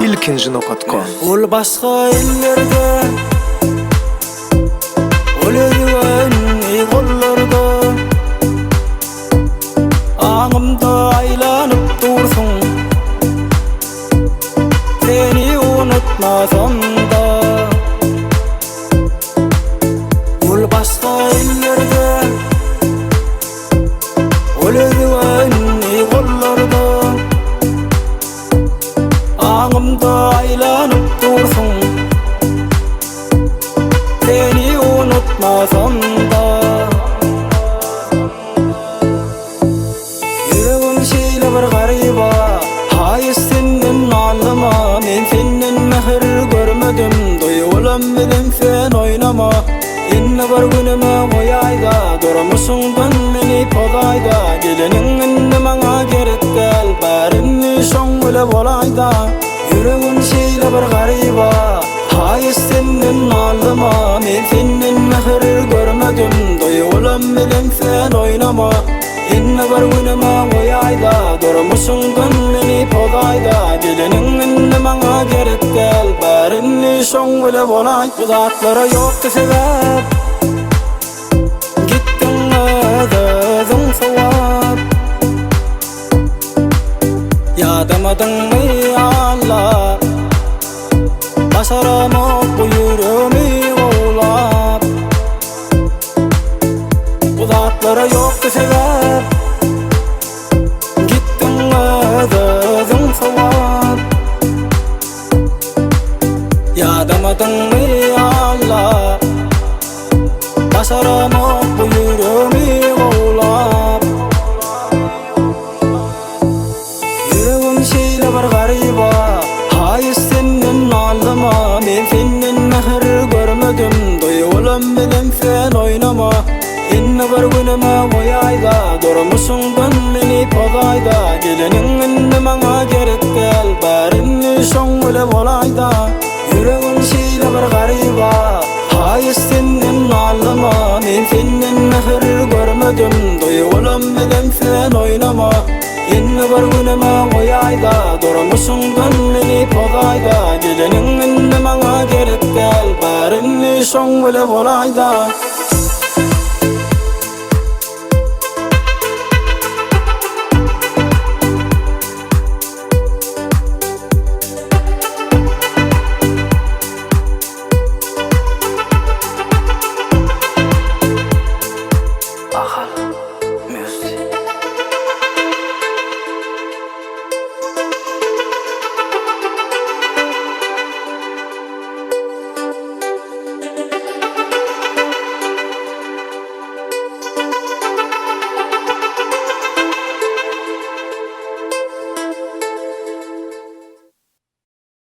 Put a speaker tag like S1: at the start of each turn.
S1: ilkinji.com.
S2: Ol başka illerde, ol özgün kollarda, ağımda aylanıp dursun, seni unutmasam da. Ol başka illerde, ol özgün kollarda, ağımda aylanıp dursun, seni unutmasam da. Yüreğim şeyle bir gariba, hayır senden ağlama, men senden mehir görmedim, duygulam bilen sen oynama. Inne bir günüme koyayda, durmuşsundan meni podayda, gelenin indi bana gerek gel, barinni şoň bile bolayda. Yüreğim şeyle bir gariba, hayır senden ağlama, men senden mehir görmedim, duygulam bilen sen oynama. Inne bir günüme koyayda, durmuşsundan meni podayda, gelenin indi bana gerek gel, barinni şoň bile bolay. Uzatlara yoktu sebep, gittin özün sowap, yadamadın mı Allah, başaramak bu yüreğimi oğlap. Uzatlara yoktu sebep, gittin özün sowap, yadamadın mı Allah, başaramak bu yüreğimi oğlap. Yüreğim şeyle bir gariba, hayır senden ağlama, men senden mehir görmedim, duygulam bilen sen oynama. Inne bir günüme koyayda, durmuşsundan meni podayda, gelenin indi bana gerek gel, barinni şoň bile bolayda. Yüreğim şeyle bir gariba, hayır senden ağlama, men senden mehir görmedim, duygulam bilen sen oynama. Inne bir günüme koyayda, durmuşsundan meni podayda, gelenin indi bana gerek gel, barinni şoň bile bolayda.